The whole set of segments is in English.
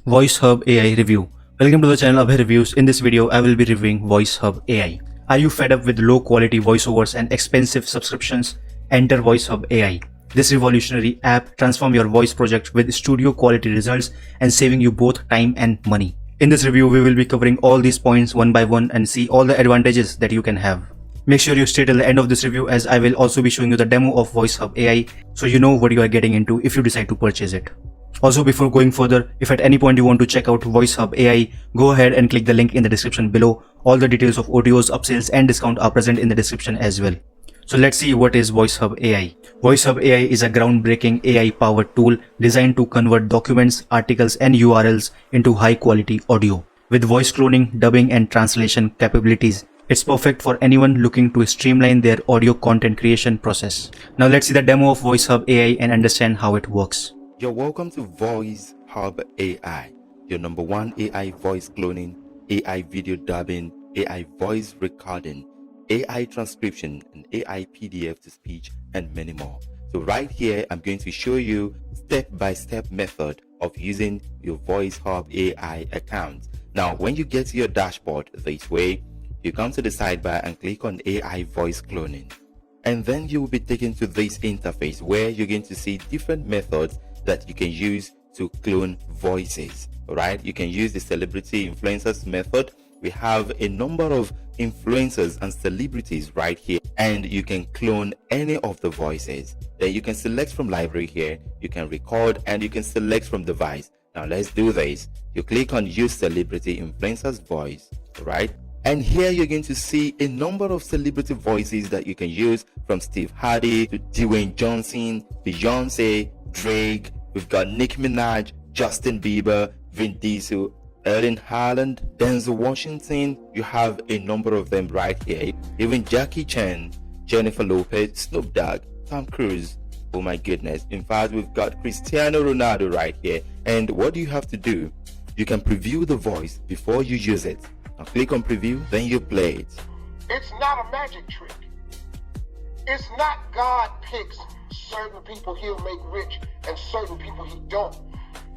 VoizHub AI review. Welcome to the channel of reviews. In this video, I will be reviewing VoizHub AI. Are you fed up with low quality voiceovers and expensive subscriptions? Enter VoizHub AI. This revolutionary app transforms your voice project with studio quality results and saving you both time and money. In this review, we will be covering all these points one by one and see all the advantages that you can have. Make sure you stay till the end of this review, as I will also be showing you the demo of VoizHub AI so you know what you are getting into if you decide to purchase it. Also, before going further, if at any point you want to check out VoizHub AI, go ahead and click the link in the description below. All the details of audios, upsells and discount are present in the description as well. So let's see what is VoizHub AI. VoizHub AI is a groundbreaking AI-powered tool designed to convert documents, articles and URLs into high-quality audio. With voice cloning, dubbing and translation capabilities, it's perfect for anyone looking to streamline their audio content creation process. Now let's see the demo of VoizHub AI and understand how it works. You're welcome to VoizHub AI, your #1 AI voice cloning, AI video dubbing, AI voice recording, AI transcription, and AI PDF to speech, and many more. So right here, I'm going to show you step-by-step method of using your VoizHub AI account. Now, when you get to your dashboard this way, you come to the sidebar and click on AI voice cloning. And then you will be taken to this interface where you're going to see different methods that you can use to clone voices. Right, you can use the celebrity influencers method. We have a number of influencers and celebrities right here, and you can clone any of the voices. Then you can select from library here, you can record, and you can select from device. Now let's do this. You click on use celebrity influencers voice, right? And here you're going to see a number of celebrity voices that you can use, from Steve Hardy to Dwayne Johnson, Beyonce, Drake. We've got Nicki Minaj, Justin Bieber, Vin Diesel, Erling Haaland, Denzel Washington. You have a number of them right here. Even Jackie Chan, Jennifer Lopez, Snoop Dogg, Tom Cruise. Oh my goodness. In fact, we've got Cristiano Ronaldo right here. And what do you have to do? You can preview the voice before you use it. Now click on preview, then you play it. It's not a magic trick. It's not God picks certain people he'll make rich and certain people he don't.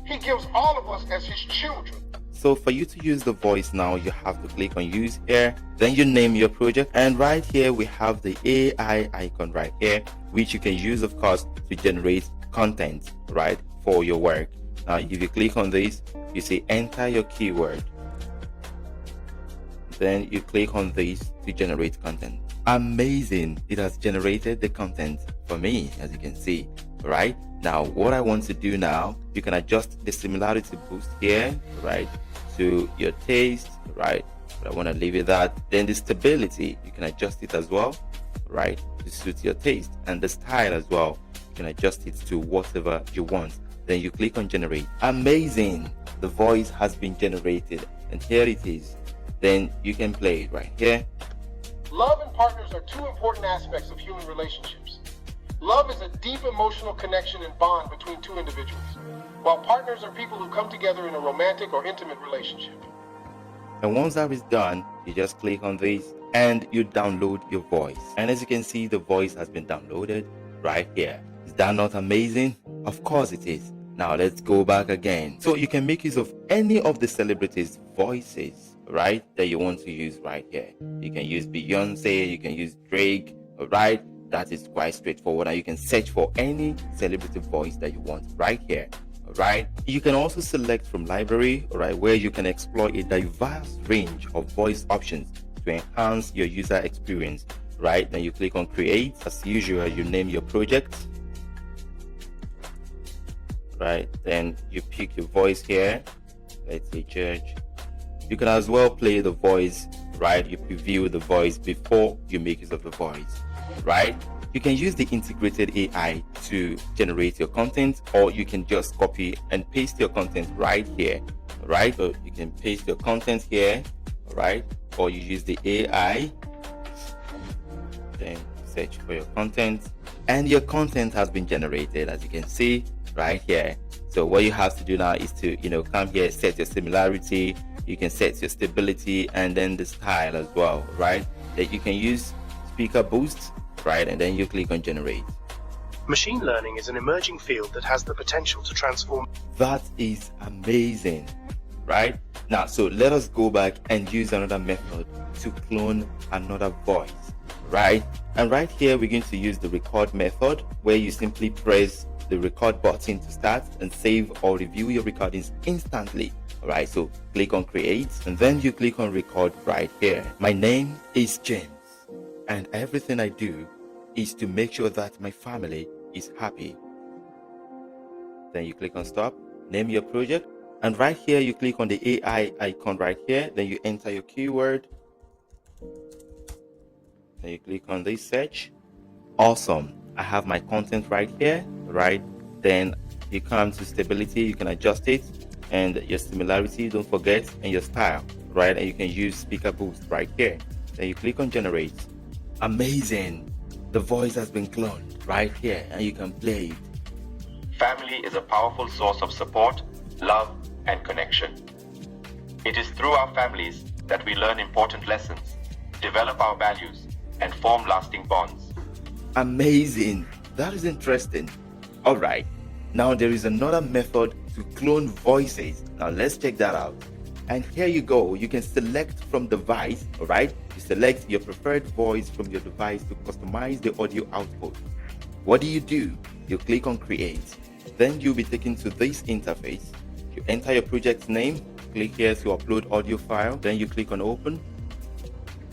He gives all of us as his children. So for you to use the voice now, you have to click on use here, then you name your project, and right here we have the AI icon right here, which you can use of course to generate content, right, for your work. Now if you click on this, you see enter your keyword, then you click on this to generate content. Amazing, it has generated the content for me, as you can see. Right now, what I want to do now, you can adjust the similarity boost here, right, to your taste, right, but I want to leave it that. Then the stability, you can adjust it as well, right, to suit your taste, and the style as well, you can adjust it to whatever you want. Then you click on generate. Amazing, the voice has been generated, and here it is. Then you can play it right here. Love and partners are two important aspects of human relationships. Love is a deep emotional connection and bond between two individuals, while partners are people who come together in a romantic or intimate relationship. And once that is done, you just click on this and you download your voice. And as you can see, the voice has been downloaded right here. Is that not amazing? Of course it is. Now let's go back again. So you can make use of any of the celebrities' voices, right, that you want to use right here. You can use Beyonce, you can use Drake, right? That is quite straightforward, and you can search for any celebrity voice that you want right here. All right, you can also select from library, all right, where you can explore a diverse range of voice options to enhance your user experience. Right, then you click on create. As usual, you name your project, right, then you pick your voice here. Let's say church. You can as well play the voice, right? You preview the voice before you make use of the voice, right? You can use the integrated AI to generate your content, or you can just copy and paste your content right here, right? So you can paste your content here, right? Or you use the AI, then search for your content, and your content has been generated, as you can see right here. So what you have to do now is to, come here, set your similarity. You can set your stability and then the style as well, right? That you can use speaker boost, right? And then you click on generate. Machine learning is an emerging field that has the potential to transform. That is amazing. right? Now, so let us go back and use another method to clone another voice, right? And right here, we're going to use the record method, where you simply press the record button to start and save or review your recordings instantly. All right, so click on create and then you click on record right here. My name is James and everything I do is to make sure that my family is happy. Then you click on stop, name your project, and right here you click on the AI icon right here. Then you enter your keyword. Then you click on this search. Awesome. I have my content right here, right? Then you come to stability, you can adjust it, and your similarity, don't forget, and your style, right? And you can use speaker boost right here. Then you click on generate. Amazing. The voice has been cloned right here and you can play it. Family is a powerful source of support, love, and connection. It is through our families that we learn important lessons, develop our values, and form lasting bonds. Amazing. That is interesting. All right. Now there is another method to clone voices. Now let's check that out. And here you go. You can select from device, all right? You select your preferred voice from your device to customize the audio output. What do? You click on create. Then you'll be taken to this interface. You enter your project's name, click here to upload audio file, then you click on open,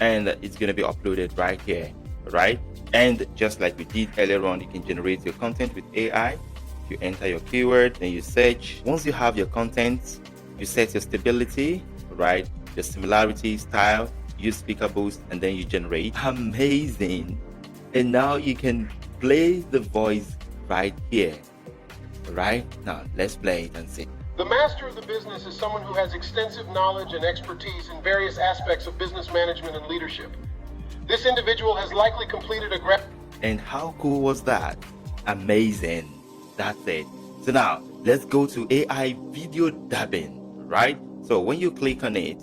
and it's going to be uploaded right here, right? And just like we did earlier on, you can generate your content with AI. You enter your keyword, then you search. Once you have your content, you set your stability, right? Your similarity, style, use speaker boost, and then you generate. Amazing. And now you can play the voice right here, right? Now let's play it and see. The master of the business is someone who has extensive knowledge and expertise in various aspects of business management and leadership. This individual has likely completed a And how cool was that? Amazing. That's it. So now let's go to AI video dubbing, right? So when you click on it,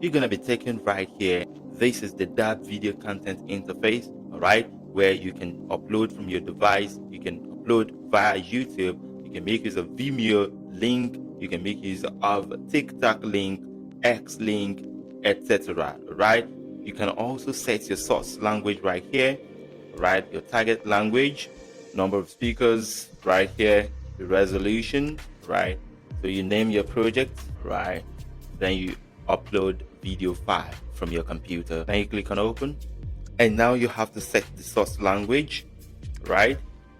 you're going to be taken right here. This is the dub video content interface, all right, where you can upload from your device. You can upload via YouTube. You can make use of Vimeo link. You can make use of TikTok link, X link, etc. Right? You can also set your source language right here, right? Your target language, number of speakers right here, the resolution, right? So you name your project, right? Then you upload video file from your computer. Then you click on open, and now you have to set the source language, right?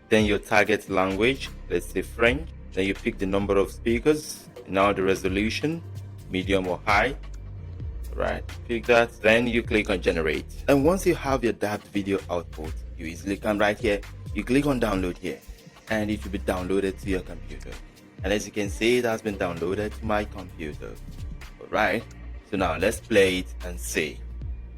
Then your target language, let's say French. Then you pick the number of speakers. Now the resolution, medium or high, right? Pick that. Then you click on generate. And once you have your dubbed video output, you easily come right here. You click on download here, and it will be downloaded to your computer. And as you can see, it has been downloaded to my computer. Alright, so now let's play it and see.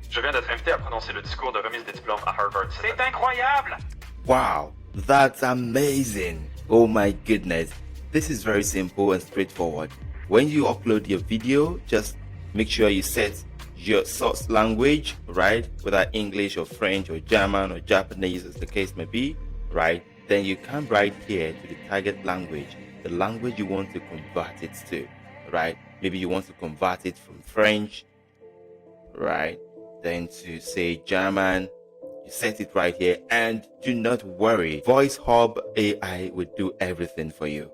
Je viens d'être invité à prononcer le discours de remise des diplômes à Harvard. C'est incroyable! Wow, that's amazing. Oh my goodness. This is very simple and straightforward. When you upload your video, just make sure you set your source language, right? Whether English or French or German or Japanese as the case may be, right? Then you come right here to the target language, the language you want to convert it to, right? Maybe you want to convert it from French, right? Then to say German. You set it right here, and do not worry, VoizHub AI will do everything for you.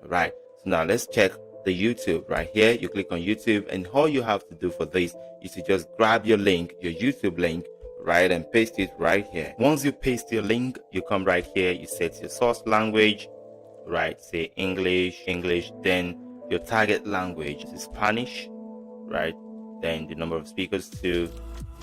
Right, so now let's check the YouTube right here. You click on YouTube, and all you have to do for this is to just grab your link, your YouTube link, right, and paste it right here. Once you paste your link, you come right here, you set your source language, right, say English, then your target language is Spanish, right, then the number of speakers too,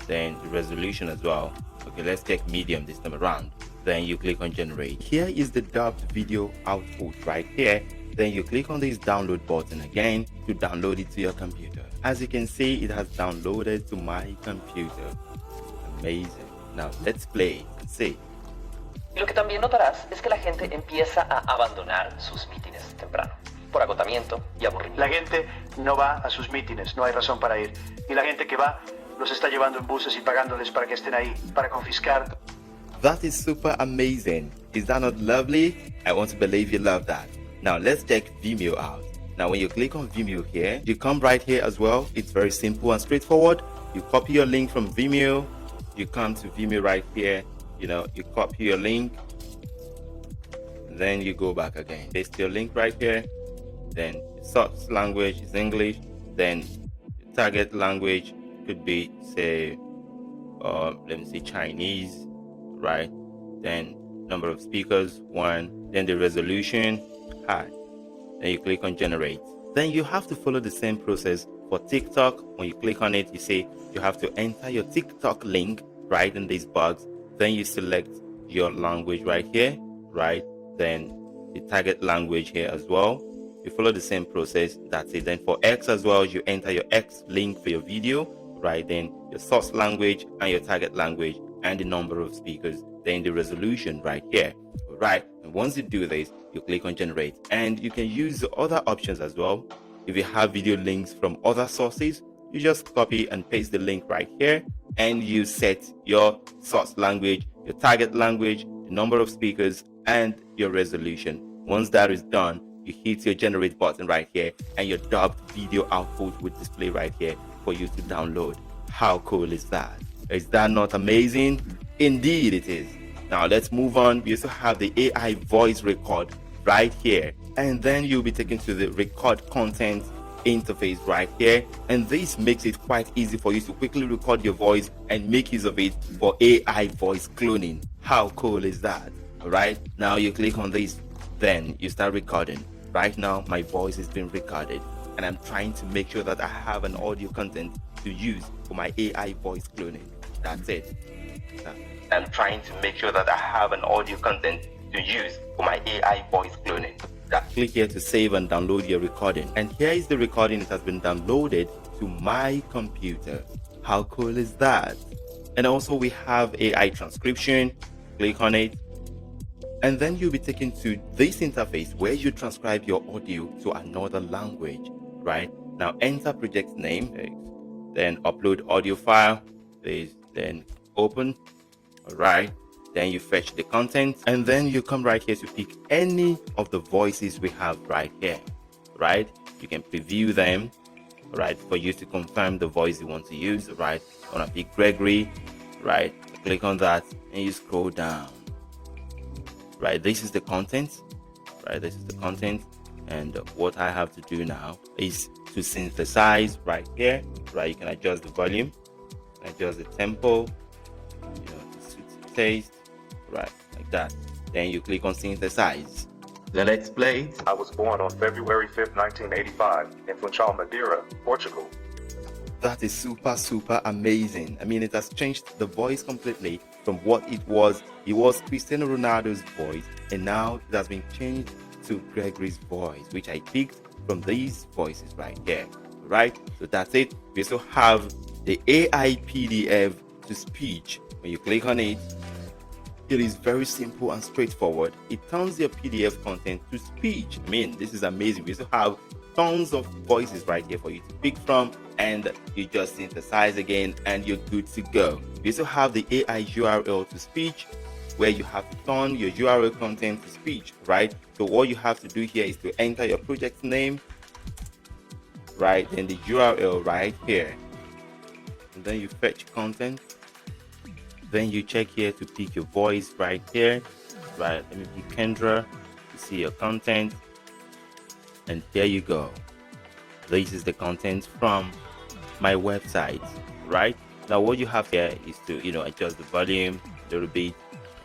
then the resolution as well. Okay, let's check medium this time around. Then you click on generate. Here is the dubbed video output right here. Then you click on this download button again to download it to your computer. As you can see, it has downloaded to my computer. Amazing. Now let's play it and see. Lo que también notarás es que la gente empieza a abandonar sus mítines temprano, por agotamiento y aburrimiento. La gente no va a sus mítines, no hay razón para ir. Y la gente que va los está llevando en buses y pagándoles para que estén ahí, para confiscar. That is super amazing. Is that not lovely? I want to believe you love that. Now let's check Vimeo out. Now when you click on Vimeo here, you come right here as well. It's very simple and straightforward. You copy your link from Vimeo, you come to Vimeo right here, you copy your link, then you go back again, paste your link right here, then source language is English, then target language could be, say, let me say Chinese, right? Then number of speakers 1, then the resolution high, then you click on generate. Then you have to follow the same process for TikTok. When you click on it, you say you have to enter your TikTok link right in this box, then you select your language right here, right? Then the target language here as well. You follow the same process, that's it. Then for X as well, you enter your X link for your video, right? Then your source language and your target language and the number of speakers, then the resolution right here, right? And once you do this, you click on generate, and you can use the other options as well. If you have video links from other sources, you just copy and paste the link right here, and you set your source language, your target language, the number of speakers, and your resolution. Once that is done, you hit your generate button right here, and your dubbed video output will display right here for you to download. How cool is that? Is that not amazing? Indeed it is. Now let's move on. We also have the AI voice record right here, and then you'll be taken to the record content interface right here, and this makes it quite easy for you to quickly record your voice and make use of it for AI voice cloning. How cool is that? All right, now you click on this, then you start recording. Right now my voice is being recorded, and I'm trying to make sure that I have an audio content to use for my AI voice cloning. That's it. I'm trying to make sure that I have an audio content to use for my AI voice cloning. Click here to save and download your recording, and here is the recording. It has been downloaded to my computer. How cool is that? And also we have AI transcription. Click on it, and then you'll be taken to this interface where you transcribe your audio to another language. Right now, enter project name, then upload audio file, then open. All right, then you fetch the content, and then you come right here to pick any of the voices we have right here. Right, you can preview them, right, for you to confirm the voice you want to use. Right, I want to pick Gregory. Right, click on that, and you scroll down. Right, this is the content. Right, this is the content, and what I have to do now is to synthesize right here. Right, you can adjust the volume, adjust the tempo, taste, right, like that. Then you click on synthesize. Then let's play it. I was born on February 5th, 1985 in Funchal, Madeira, Portugal. That is super amazing. I mean, it has changed the voice completely from what it was. It was Cristiano Ronaldo's voice, and now it has been changed to Gregory's voice, which I picked from these voices right here. Right, so that's it. We also have the AI PDF to speech. When you click on it, it is very simple and straightforward. It turns your PDF content to speech. I mean, this is amazing. We also have tons of voices right here for you to pick from, and you just synthesize again and you're good to go. We also have the AI URL to speech, where you have to turn your URL content to speech, right? So all you have to do here is to enter your project name, right, and the URL right here, and then you fetch content. Then you check here to pick your voice right here. Right, let me pick Kendra to see your content, and there you go. This is the content from my website. Right now, what you have here is to adjust the volume a little bit,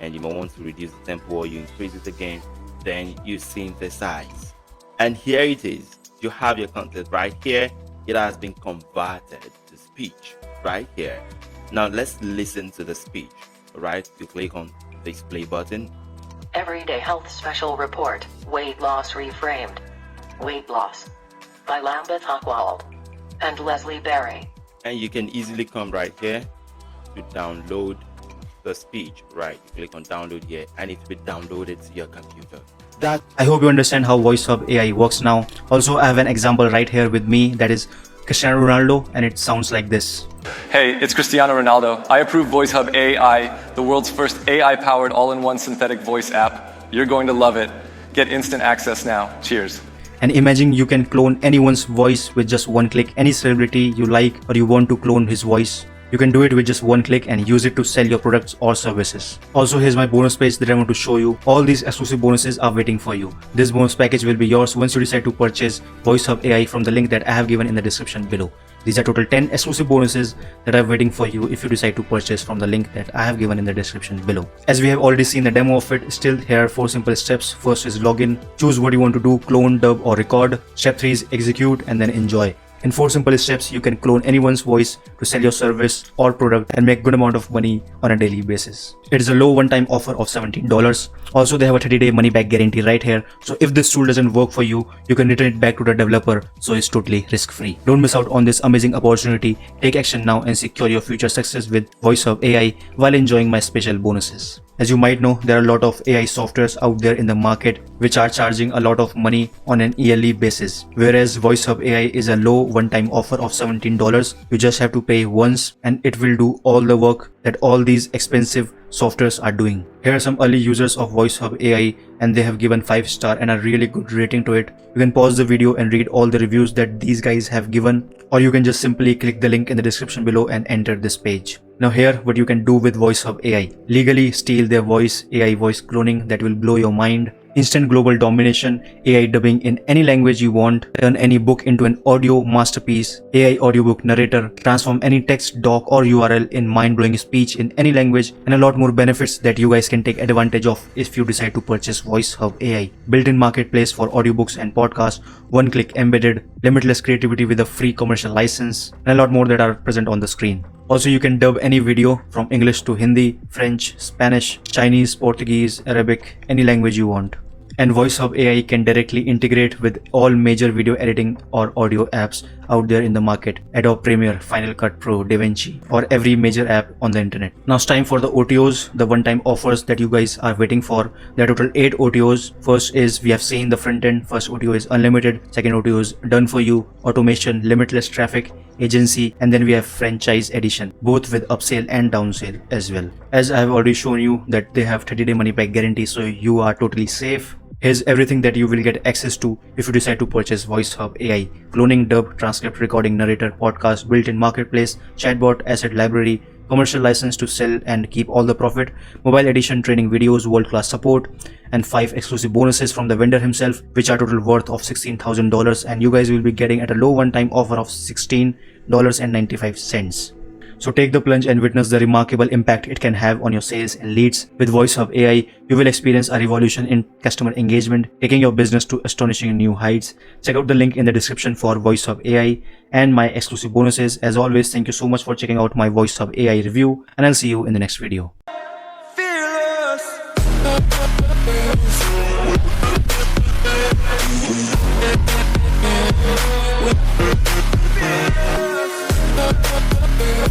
and you might want to reduce the tempo or you increase it again. Then you synthesize, and here it is. You have your content right here. It has been converted to speech right here. Now let's listen to the speech. Right, you click on this play button. Everyday Health Special Report, Weight Loss Reframed. Weight Loss by Lambeth Hockwald and Leslie Berry. And you can easily come right here to download the speech. Right, you click on download here, and it will be downloaded to your computer. I hope you understand how VoizHub AI works now. Also, I have an example right here with me, that is Cristiano Ronaldo, and it sounds like this. Hey, it's Cristiano Ronaldo. I approve VoizHub AI, the world's first AI-powered all-in-one synthetic voice app. You're going to love it. Get instant access now. Cheers. And imagine you can clone anyone's voice with just one click. Any celebrity you like or you want to clone his voice, you can do it with just one click and use it to sell your products or services. Also, here's my bonus page that I want to show you. All these exclusive bonuses are waiting for you. This bonus package will be yours once you decide to purchase VoizHub AI from the link that I have given in the description below. These are total 10 exclusive bonuses that are waiting for you if you decide to purchase from the link that I have given in the description below. As we have already seen the demo of it, still here are 4 simple steps. First is login, choose what you want to do, clone, dub or record. Step 3 is execute and then enjoy. In 4 simple steps, you can clone anyone's voice to sell your service or product and make good amount of money on a daily basis. It is a low one-time offer of $17. Also, they have a 30-day money-back guarantee right here. So if this tool doesn't work for you, you can return it back to the developer. So it's totally risk-free. Don't miss out on this amazing opportunity. Take action now and secure your future success with VoizHub AI while enjoying my special bonuses. As you might know, there are a lot of AI softwares out there in the market which are charging a lot of money on an yearly basis. Whereas VoizHub AI is a low one-time offer of $17. You just have to pay once and it will do all the work that all these expensive softwares are doing. Here are some early users of VoizHub AI and they have given 5-star and a really good rating to it. You can pause the video and read all the reviews that these guys have given, or you can just simply click the link in the description below and enter this page. Now here what you can do with VoizHub AI. Legally steal their voice, AI voice cloning that will blow your mind. Instant global domination, AI dubbing in any language you want, turn any book into an audio masterpiece, AI audiobook narrator, transform any text, doc or URL in mind-blowing speech in any language, and a lot more benefits that you guys can take advantage of if you decide to purchase VoizHub AI. Built-in marketplace for audiobooks and podcasts, one-click embedded, limitless creativity with a free commercial license, and a lot more that are present on the screen. Also, you can dub any video from English to Hindi, French, Spanish, Chinese, Portuguese, Arabic, any language you want. And VoizHub AI can directly integrate with all major video editing or audio apps out there in the market. Adobe Premiere, Final Cut Pro, DaVinci, or every major app on the internet. Now it's time for the OTOs, the one-time offers that you guys are waiting for. There are total 8 OTOs. First is, we have seen the front end. First OTO is unlimited. Second OTO is done for you, automation, limitless traffic, agency, and then we have franchise edition, both with upsell and downsell as well. As I have already shown you that they have 30-day money back guarantee, so you are totally safe. Here's everything that you will get access to if you decide to purchase VoizHub AI. Cloning, dub, transcript, recording, narrator, podcast, built-in marketplace, chatbot, asset library, commercial license to sell and keep all the profit, mobile edition, training videos, world-class support, and 5 exclusive bonuses from the vendor himself, which are total worth of $16,000, and you guys will be getting at a low one-time offer of $16.95. So take the plunge and witness the remarkable impact it can have on your sales and leads. With VoizHub AI, you will experience a revolution in customer engagement, taking your business to astonishing new heights. Check out the link in the description for VoizHub AI and my exclusive bonuses. As always, thank you so much for checking out my VoizHub AI review, and I'll see you in the next video. Fearless.